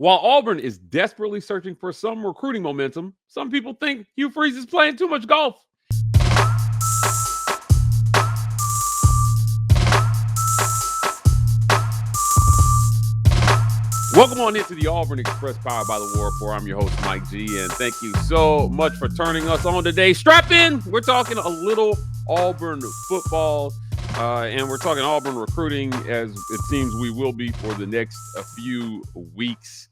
While Auburn is desperately searching for some recruiting momentum, some people think Hugh Freeze is playing too much golf. Welcome on into the Auburn Express, powered by the Rapport. I'm your host, Mike G, and thank you so much for turning us on today. Strap in. We're talking a little Auburn football, and we're talking Auburn recruiting, as it seems we will be for the next few weeks.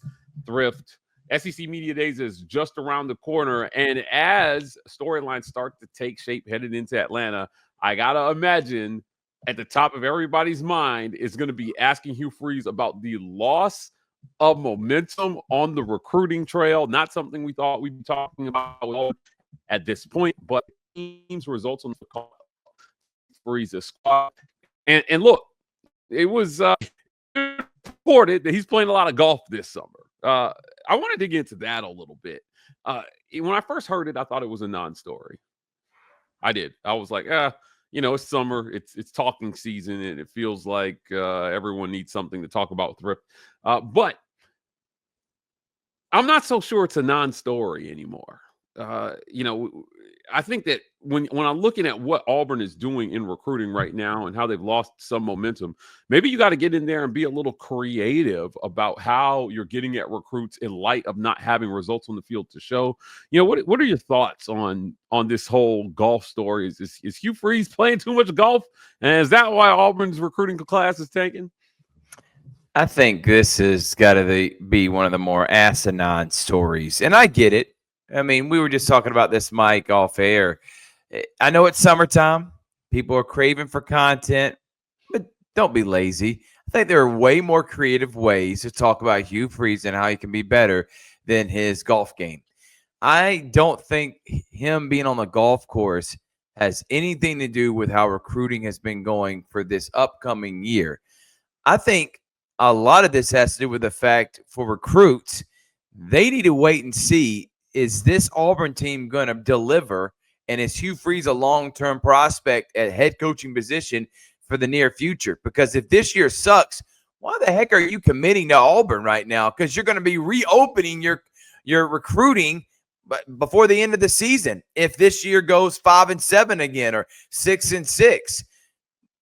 Thrift. SEC Media Days is just around the corner, and as storylines start to take shape headed into Atlanta, I got to imagine at the top of everybody's mind is going to be asking Hugh Freeze about the loss of momentum on the recruiting trail. Not something we thought we'd be talking about at this point, but teams results on the call. Freeze's squad. And look, it was reported that he's playing a lot of golf this summer. I want to dig into that a little bit. When I first heard it, I thought it was a non-story. I did. I was like, it's summer. It's talking season, and it feels like everyone needs something to talk about with Thrift. But I'm not so sure it's a non-story anymore. I think that when I'm looking at what Auburn is doing in recruiting right now and how they've lost some momentum, maybe you got to get in there and be a little creative about how you're getting at recruits in light of not having results on the field to show. What are your thoughts on this whole golf story? Is Hugh Freeze playing too much golf? And is that why Auburn's recruiting class is tanking? I think this has got to be one of the more asinine stories. And I get it. I mean, we were just talking about this, Mike, off air. I know it's summertime. People are craving for content, but don't be lazy. I think there are way more creative ways to talk about Hugh Freeze and how he can be better than his golf game. I don't think him being on the golf course has anything to do with how recruiting has been going for this upcoming year. I think a lot of this has to do with the fact for recruits, they need to wait and see, is this Auburn team going to deliver? And is Hugh Freeze a long-term prospect at head coaching position for the near future? Because if this year sucks, why the heck are you committing to Auburn right now? Because you're going to be reopening your recruiting before the end of the season if this year goes 5-7 again or 6-6.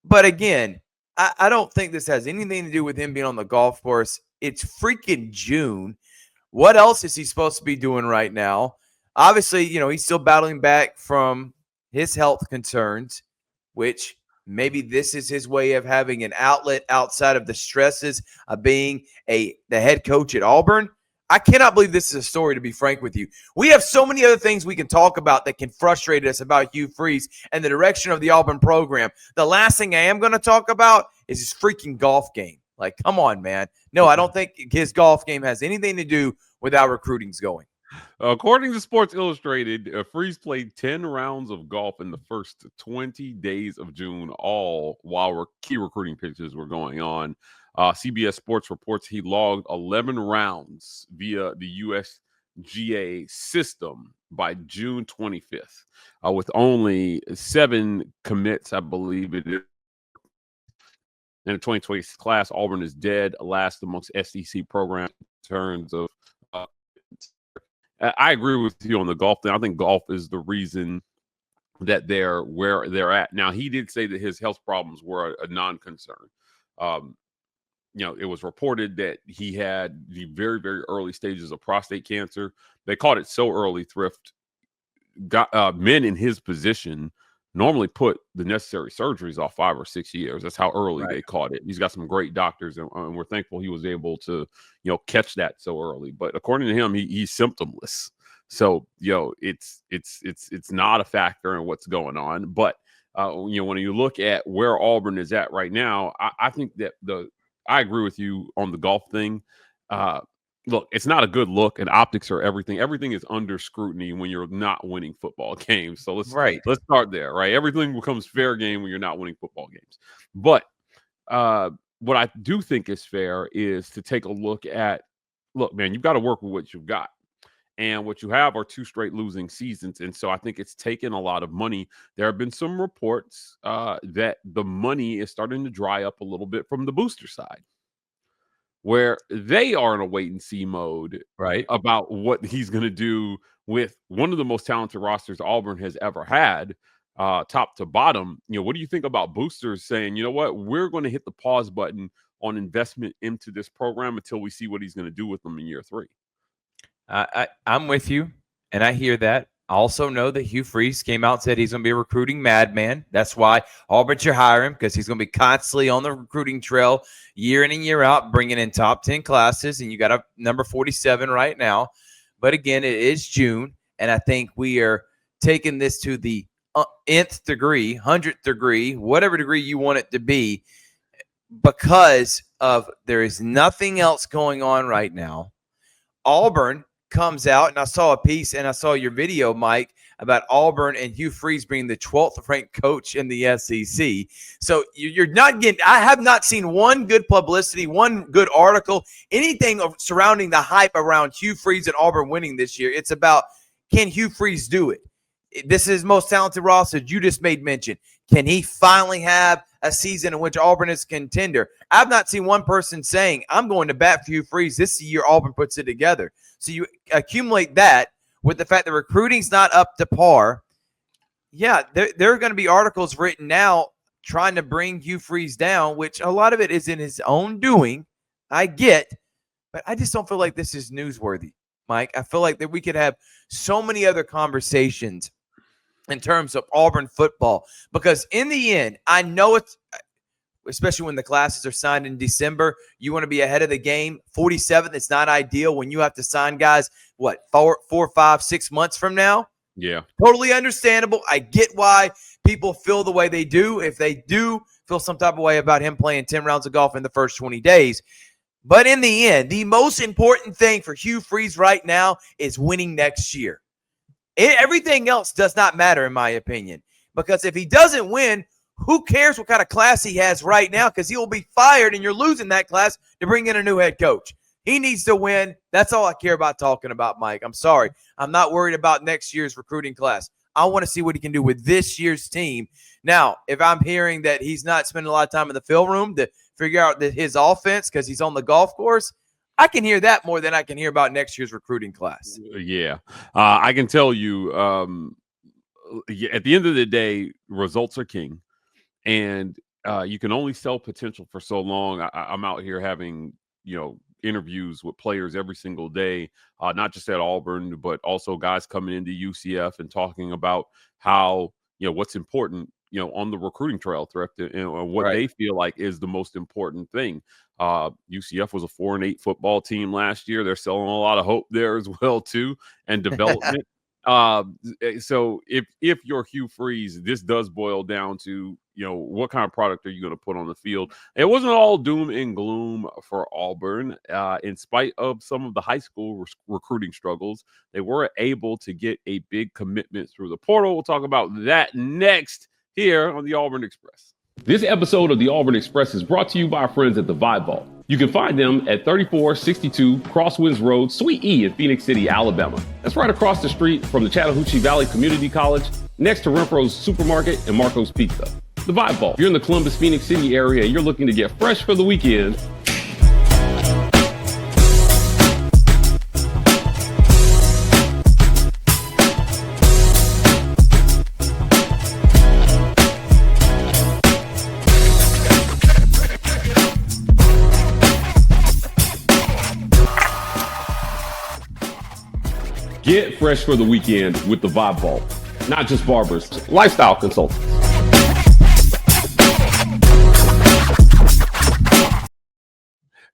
But again, I don't think this has anything to do with him being on the golf course. It's freaking June. What else is he supposed to be doing right now? Obviously, he's still battling back from his health concerns, which maybe this is his way of having an outlet outside of the stresses of being the head coach at Auburn. I cannot believe this is a story, to be frank with you. We have so many other things we can talk about that can frustrate us about Hugh Freeze and the direction of the Auburn program. The last thing I am going to talk about is his freaking golf game. Like, come on, man. No, I don't think his golf game has anything to do with how recruiting's going. According to Sports Illustrated, Freeze played 10 rounds of golf in the first 20 days of June, all while key recruiting pitches were going on. CBS Sports reports he logged 11 rounds via the USGA system by June 25th, with only 7 commits, I believe it is. In the 2020 class, Auburn is dead last amongst SEC programs in terms of I agree with you on the golf thing. I think golf is the reason that they're where they're at. Now, he did say that his health problems were a non-concern. It was reported that he had the very, very early stages of prostate cancer. They caught it so early, Thrift. Men in his position normally put the necessary surgeries off 5 or 6 years. That's how early they caught it. He's got some great doctors, and we're thankful he was able to, catch that so early. But according to him, he's symptomless. So, it's not a factor in what's going on. But, when you look at where Auburn is at right now, I think that I agree with you on the golf thing. Look, it's not a good look, and optics are everything. Everything is under scrutiny when you're not winning football games. So let's start there, right? Everything becomes fair game when you're not winning football games. But what I do think is fair is to take a look, man, you've got to work with what you've got. And what you have are 2 straight losing seasons. And so I think it's taken a lot of money. There have been some reports that the money is starting to dry up a little bit from the booster side. where they are in a wait and see mode Right. about what he's going to do with one of the most talented rosters Auburn has ever had, top to bottom. What do you think about boosters saying, you know what, we're going to hit the pause button on investment into this program until we see what he's going to do with them in year 3? I'm with you, and I hear that. I also know that Hugh Freeze came out and said he's going to be a recruiting madman. That's why Auburn should hire him, because he's going to be constantly on the recruiting trail year in and year out, bringing in top 10 classes, and you got a number 47 right now. But again, it is June, and I think we are taking this to the nth degree, 100th degree, whatever degree you want it to be, because of there is nothing else going on right now. Auburn comes out, and I saw a piece, and I saw your video, Mike, about Auburn and Hugh Freeze being the 12th ranked coach in the SEC. So you're not getting, I have not seen one good publicity, one good article, anything surrounding the hype around Hugh Freeze and Auburn winning this year. It's about, can Hugh Freeze do it? This is his most talented roster. You just made mention. Can he finally have a season in which Auburn is a contender? I've not seen one person saying, I'm going to bat for Hugh Freeze. This is the year Auburn puts it together. So you accumulate that with the fact that recruiting's not up to par. Yeah, there are going to be articles written now trying to bring Hugh Freeze down, which a lot of it is in his own doing. I get, but I just don't feel like this is newsworthy, Mike. I feel like that we could have so many other conversations in terms of Auburn football, because in the end, I know it's, especially when the classes are signed in December, you want to be ahead of the game. 47th, it's not ideal when you have to sign guys, 4, 5, 6 months from now? Yeah. Totally understandable. I get why people feel the way they do. If they do feel some type of way about him playing 10 rounds of golf in the first 20 days. But in the end, the most important thing for Hugh Freeze right now is winning next year. Everything else does not matter, in my opinion, because if he doesn't win, who cares what kind of class he has right now, because he will be fired and you're losing that class to bring in a new head coach. He needs to win. That's all I care about talking about, Mike. I'm sorry. I'm not worried about next year's recruiting class. I want to see what he can do with this year's team. Now, if I'm hearing that he's not spending a lot of time in the film room to figure out his offense because he's on the golf course, I can hear that more than I can hear about next year's recruiting class. Yeah. I can tell you, at the end of the day, results are king. And you can only sell potential for so long. I'm out here having, interviews with players every single day, not just at Auburn, but also guys coming into UCF and talking about how, what's important, on the recruiting trail, and what they feel like is the most important thing. UCF was a 4-8 football team last year. They're selling a lot of hope there as well, too, and development. So if you're Hugh Freeze, this does boil down to, what kind of product are you going to put on the field? It wasn't all doom and gloom for Auburn. In spite of some of the high school recruiting struggles, they were able to get a big commitment through the portal. We'll talk about that next here on the Auburn Express. This episode of the Auburn Express is brought to you by our friends at the Vibe Vault. You can find them at 3462 Crosswinds Road, Suite E in Phoenix City, Alabama. That's right across the street from the Chattahoochee Valley Community College, next to Renfro's Supermarket and Marco's Pizza. The Vibe Vault. If you're in the Columbus, Phoenix City area and you're looking to get fresh for the weekend, get fresh for the weekend with the Vibe Vault. Not just barbers, lifestyle consultants.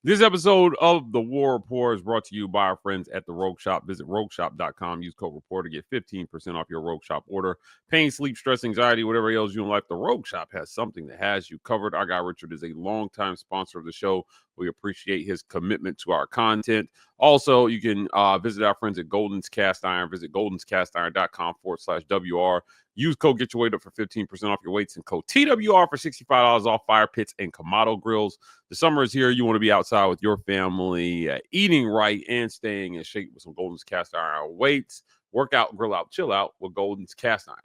This episode of The War Rapport is brought to you by our friends at the Rogue Shop. Visit rogueshop.com. Use code RAPPORT to get 15% off your Rogue Shop order. Pain, sleep, stress, anxiety, whatever ails you in life, the Rogue Shop has something that has you covered. Our guy Richard is a longtime sponsor of the show. We appreciate his commitment to our content. Also, you can visit our friends at Golden's Cast Iron. Visit goldenscastiron.com/WR. Use code Get Your Weight Up for 15% off your weights and code TWR for $65 off fire pits and Kamado grills. The summer is here. You want to be outside with your family, eating right and staying in shape with some Golden's Cast Iron weights. Work out, grill out, chill out with Golden's Cast Iron.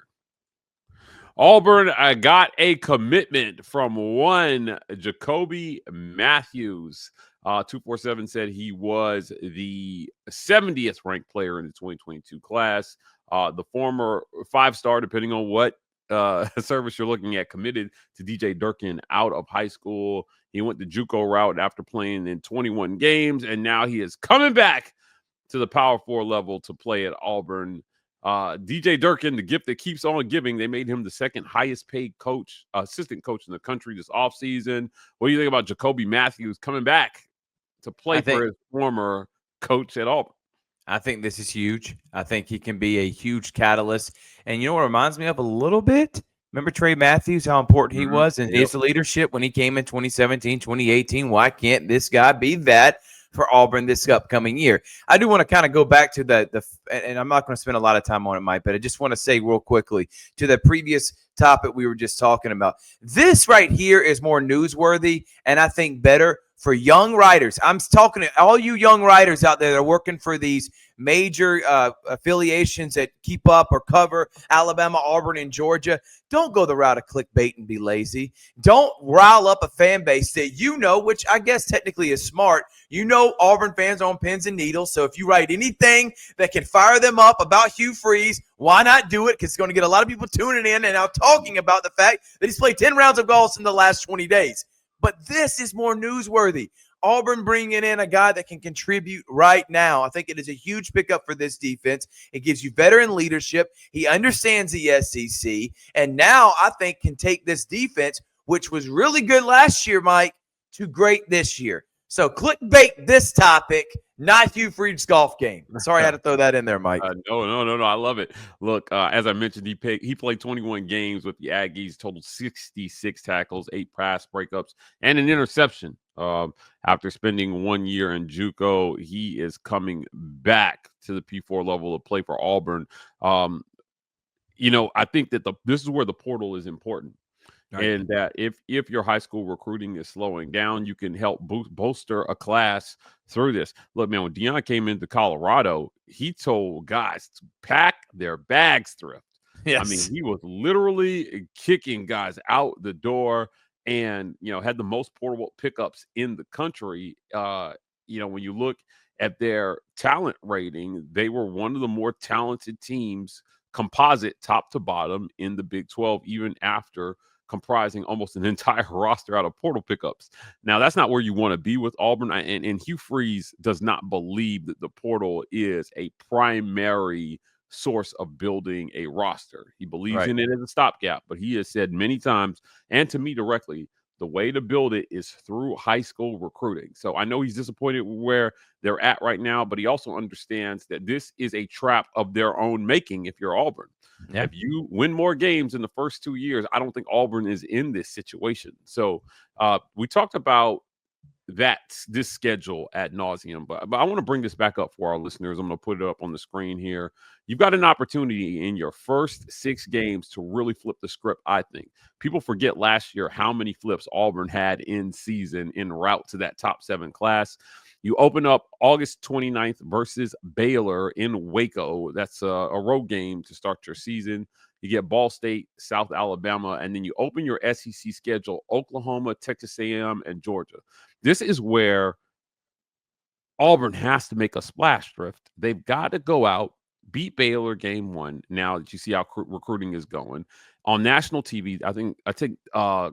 Auburn got a commitment from one Jacoby Matthews. 247 said he was the 70th ranked player in the 2022 class. The former 5-star, depending on what service you're looking at, committed to DJ Durkin out of high school. He went the JUCO route after playing in 21 games, and now he is coming back to the Power 4 level to play at Auburn. DJ Durkin, the gift that keeps on giving. They made him the second highest paid coach, assistant coach in the country this offseason. What do you think about Jacoby Matthews coming back to play for his former coach at Auburn? I think this is huge. I think he can be a huge catalyst. And you know what reminds me of a little bit? Remember Trey Matthews, how important he was in his leadership when he came in 2017, 2018? Why can't this guy be that for Auburn this upcoming year? I do want to kind of go back to and I'm not going to spend a lot of time on it, Mike, but I just want to say real quickly to the previous topic we were just talking about. This right here is more newsworthy and I think better for young writers. I'm talking to all you young writers out there that are working for these major affiliations that keep up or cover Alabama, Auburn, and Georgia. Don't go the route of clickbait and be lazy. Don't rile up a fan base that which I guess technically is smart. Auburn fans are on pins and needles. So if you write anything that can fire them up about Hugh Freeze, why not do it? Because it's going to get a lot of people tuning in and now talking about the fact that he's played 10 rounds of golf in the last 20 days. But this is more newsworthy. Auburn bringing in a guy that can contribute right now. I think it is a huge pickup for this defense. It gives you veteran leadership. He understands the SEC. And now I think can take this defense, which was really good last year, Mike, to great this year. So clickbait this topic, not Hugh Freeze's golf game. Sorry I had to throw that in there, Mike. No. I love it. Look, as I mentioned, he played 21 games with the Aggies, totaled 66 tackles, 8 pass breakups, and an interception. After spending 1 year in JUCO, he is coming back to the P4 level to play for Auburn. I think that this is where the portal is important. Right. And that if your high school recruiting is slowing down, you can help bolster a class through this. Look, man, when Deion came into Colorado, he told guys to pack their bags thrift. Yes. I mean, he was literally kicking guys out the door and, had the most portable pickups in the country. When you look at their talent rating, they were one of the more talented teams, composite top to bottom in the Big 12, even after comprising almost an entire roster out of portal pickups. Now, that's not where you want to be with Auburn. And Hugh Freeze does not believe that the portal is a primary source of building a roster. He believes in it as a stopgap, but he has said many times, and to me directly, the way to build it is through high school recruiting. So I know he's disappointed where they're at right now, but he also understands that this is a trap of their own making if you're Auburn. Yeah. If you win more games in the first 2 years, I don't think Auburn is in this situation. So we talked about this schedule ad nauseum, but I want to bring this back up for our listeners. I'm going to put it up on the screen here. You've got an opportunity in your first 6 games to really flip the script, I think. People forget last year how many flips Auburn had in season en route to that top 7 class. You open up August 29th versus Baylor in Waco. That's a road game to start your season. You get Ball State, South Alabama, and then you open your SEC schedule, Oklahoma, Texas A&M, and Georgia. This is where Auburn has to make a splash drift. They've got to go out, beat Baylor game 1, now that you see how recruiting is going. On national TV, I think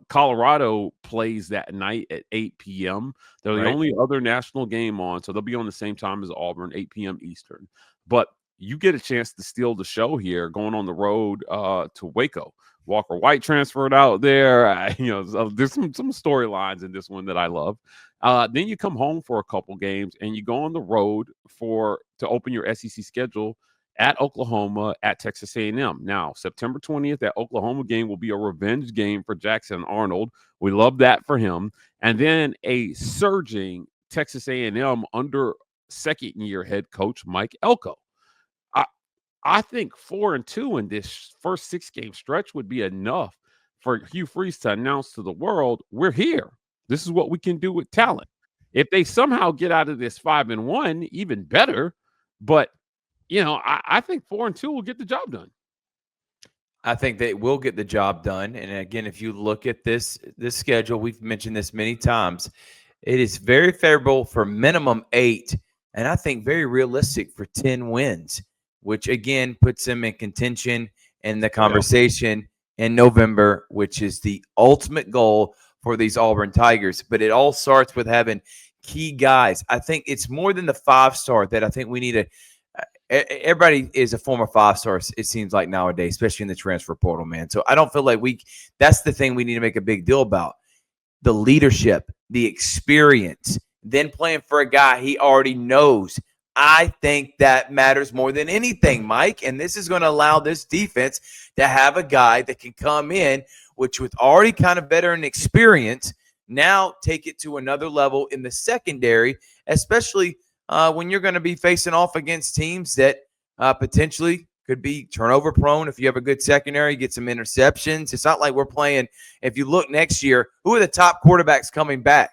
Colorado plays that night at 8 p.m. They're the only other national game on, so they'll be on the same time as Auburn, 8 p.m. Eastern. But you get a chance to steal the show here going on the road to Waco. Walker White transferred out there. There's some storylines in this one that I love. Then you come home for a couple games and you go on the road to open your SEC schedule at Oklahoma, at Texas A&M. Now, September 20th, that Oklahoma game will be a revenge game for Jackson Arnold. We love that for him. And then a surging Texas A&M under second-year head coach Mike Elko. I think 4-2 in this first 6-game stretch would be enough for Hugh Freeze to announce to the world, we're here. This is what we can do with talent. If they somehow get out of this 5-1, even better. But I think 4-2 will get the job done. I think they will get the job done. And again, if you look at this schedule, we've mentioned this many times. It is very favorable for minimum 8, and I think very realistic for 10 wins, which again puts them in contention in the conversation in November, which is the ultimate goal for these Auburn Tigers. But it all starts with having key guys. I think it's more than the 5-star that I think we need to. Everybody is a former 5-star, it seems like nowadays, especially in the transfer portal, man. So I don't feel like that's the thing we need to make a big deal about. The leadership, the experience, then playing for a guy he already knows. I think that matters more than anything, Mike. And this is going to allow this defense to have a guy that can come in, which with already kind of veteran experience, now take it to another level in the secondary, especially when you're going to be facing off against teams that potentially could be turnover prone. If you have a good secondary, get some interceptions. It's not like we're playing. If you look next year, who are the top quarterbacks coming back?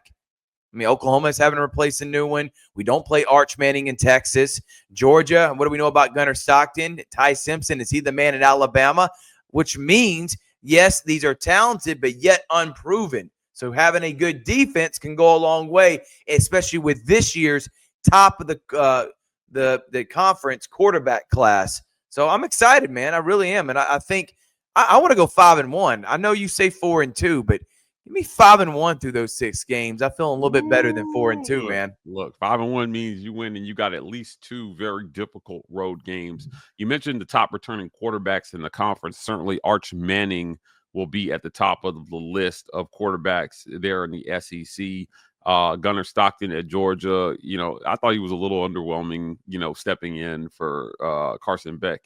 I mean, Oklahoma is having to replace a new one. We don't play Arch Manning in Texas. Georgia, what do we know about Gunnar Stockton? Ty Simpson, is he the man at Alabama? Which means, yes, these are talented, but yet unproven. So having a good defense can go a long way, especially with this year's top of the conference quarterback class. So I'm excited, man. I really am. And I think I want to go 5-1. I know you say 4-2, but give me 5-1 through those 6 games. I feel a little bit better than 4-2, man. Look, 5-1 means you win and you got at least 2 very difficult road games. You mentioned the top returning quarterbacks in the conference. Certainly Arch Manning will be at the top of the list of quarterbacks there in the SEC. Gunnar Stockton at Georgia, I thought he was a little underwhelming, stepping in for Carson Beck.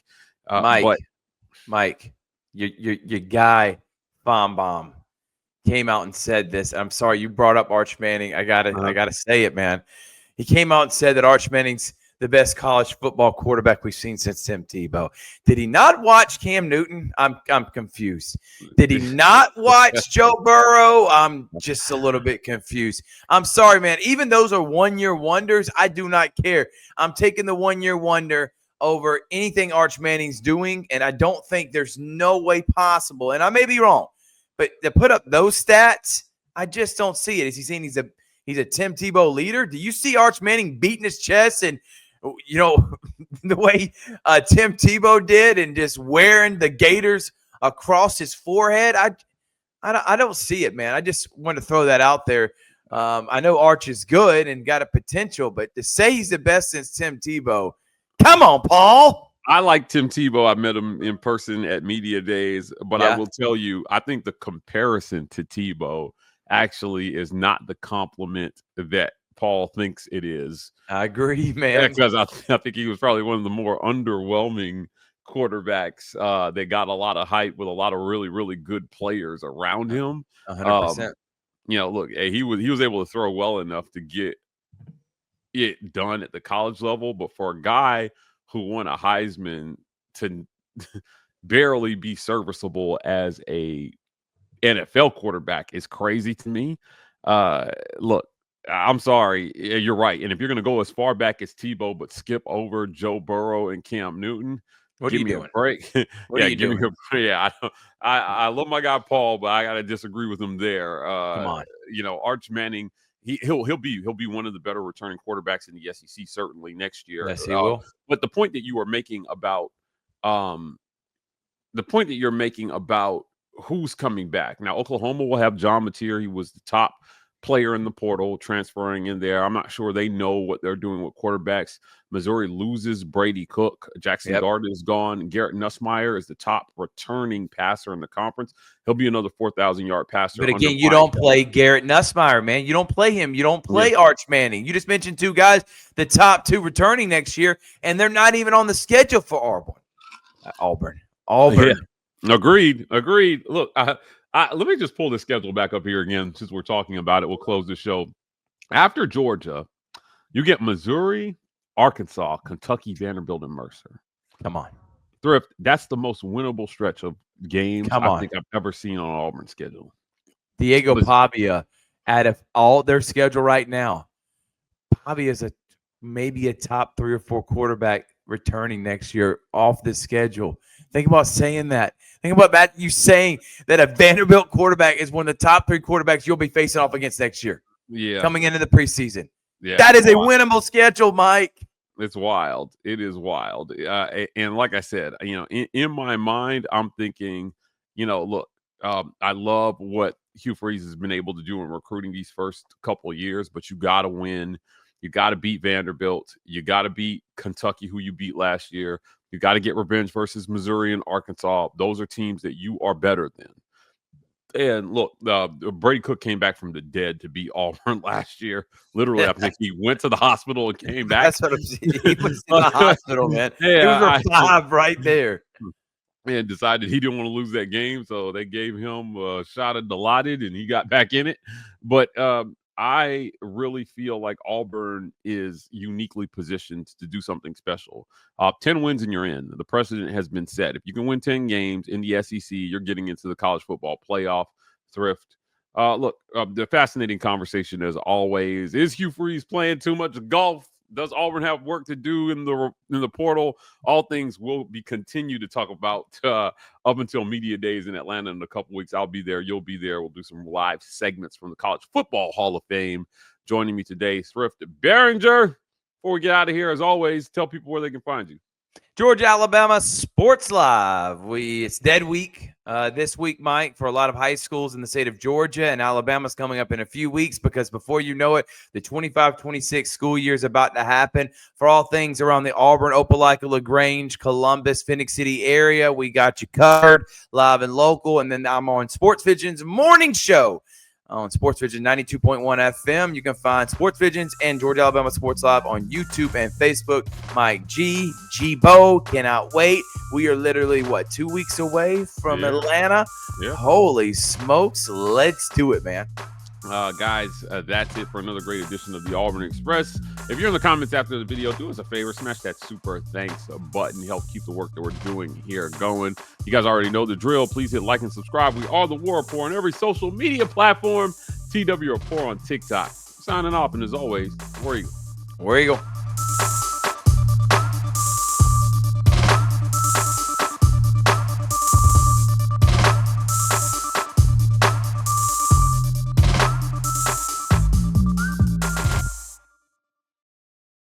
Mike, your guy Bomb came out and said this. I'm sorry you brought up Arch Manning. I gotta say it, man. He came out and said that Arch Manning's the best college football quarterback we've seen since Tim Tebow. Did he not watch Cam Newton? I'm confused. Did he not watch Joe Burrow? I'm just a little bit confused. I'm sorry, man. Even those are one-year wonders. I do not care. I'm taking the one-year wonder over anything Arch Manning's doing, and I don't think there's no way possible, and I may be wrong, but to put up those stats, I just don't see it. Is he saying he's a Tim Tebow leader? Do you see Arch Manning beating his chest and the way Tim Tebow did and just wearing the Gators across his forehead? I don't see it, man. I just want to throw that out there. I know Arch is good and got a potential, but to say he's the best since Tim Tebow, come on, Paul. I like Tim Tebow. I met him in person at media days, but I will tell you, I think the comparison to Tebow actually is not the compliment that Paul thinks it is. I agree, man. Because I think he was probably one of the more underwhelming quarterbacks that got a lot of hype with a lot of really, really good players around him. 100%. Look, he was able to throw well enough to get it done at the college level, but for a guy who won a Heisman to barely be serviceable as a NFL quarterback is crazy to me. Look, I'm sorry. You're right. And if you're going to go as far back as Tebow, but skip over Joe Burrow and Cam Newton, give me a break. What are you doing? I love my guy Paul, but I got to disagree with him there. Come on. Arch Manning, he'll be one of the better returning quarterbacks in the SEC certainly next year. Yes, he will. But the point that you are making about who's coming back now, Oklahoma will have John Mateer. He was the top player in the portal transferring in there. I'm not sure they know what they're doing with quarterbacks. Missouri loses Brady Cook. Jackson Dart is gone. Garrett Nussmeier is the top returning passer in the conference. He'll be another 4,000-yard passer. But again, you don't play Garrett Nussmeier, man. You don't play him. You don't play Arch Manning. You just mentioned 2 guys, the top 2 returning next year, and they're not even on the schedule for Auburn. Yeah. Agreed. Look, let me just pull the schedule back up here again since we're talking about it. We'll close the show. After Georgia, you get Missouri, Arkansas, Kentucky, Vanderbilt, and Mercer. Come on. Thrift, that's the most winnable stretch of games I think I've ever seen on Auburn's schedule. Diego Pavia, out of all their schedule right now, Pavia is maybe a top 3 or 4 quarterback returning next year off the schedule. Think about saying that. Think about that. You saying that a Vanderbilt quarterback is one of the top 3 quarterbacks you'll be facing off against next year. Yeah. coming into the preseason. Yeah. That is a winnable schedule, Mike. It's wild. It is wild. And like I said, in my mind, I'm thinking, look, I love what Hugh Freeze has been able to do in recruiting these first couple of years, but you got to win. You got to beat Vanderbilt. You got to beat Kentucky, who you beat last year. You got to get revenge versus Missouri and Arkansas. Those are teams that you are better than. And look, Brady Cook came back from the dead to beat Auburn last year. Literally, I think he went to the hospital and came back. That's what I'm saying. He was in the hospital, man. Yeah, it was five right there. And decided he didn't want to lose that game, so they gave him a shot at Dilaudid, and he got back in it. But I really feel like Auburn is uniquely positioned to do something special. 10 wins and you're in. The precedent has been set. If you can win 10 games in the SEC, you're getting into the college football playoff. Thrift. Look, the fascinating conversation as always, is Hugh Freeze playing too much golf? Does Auburn have work to do in the portal? All things will be continue to talk about up until media days in Atlanta in a couple weeks. I'll be there. You'll be there. We'll do some live segments from the College Football Hall of Fame. Joining me today, Thrift Behringer. Before we get out of here, as always, tell people where they can find you. Georgia, Alabama Sports Live. It's dead week this week, Mike, for a lot of high schools in the state of Georgia, and Alabama's coming up in a few weeks because before you know it, the 25-26 school year is about to happen. For all things around the Auburn, Opelika, LaGrange, Columbus, Phoenix City area, we got you covered live and local. And then I'm on Sports Vision's morning show on Sports Vision 92.1 FM. You can find Sports Visions and Georgia Alabama Sports Live on YouTube and Facebook. Mike G-Bo, cannot wait. We are literally, 2 weeks away from Atlanta? Yeah. Holy smokes. Let's do it, man. Guys, that's it for another great edition of the Auburn Express. If you're in the comments after the video, do us a favor, smash that super thanks button. Help keep the work that we're doing here going. You guys already know the drill. Please hit like and subscribe. We are the War Rapport on every social media platform. TW Rapport on TikTok. Signing off, and as always, War Eagle. War Eagle.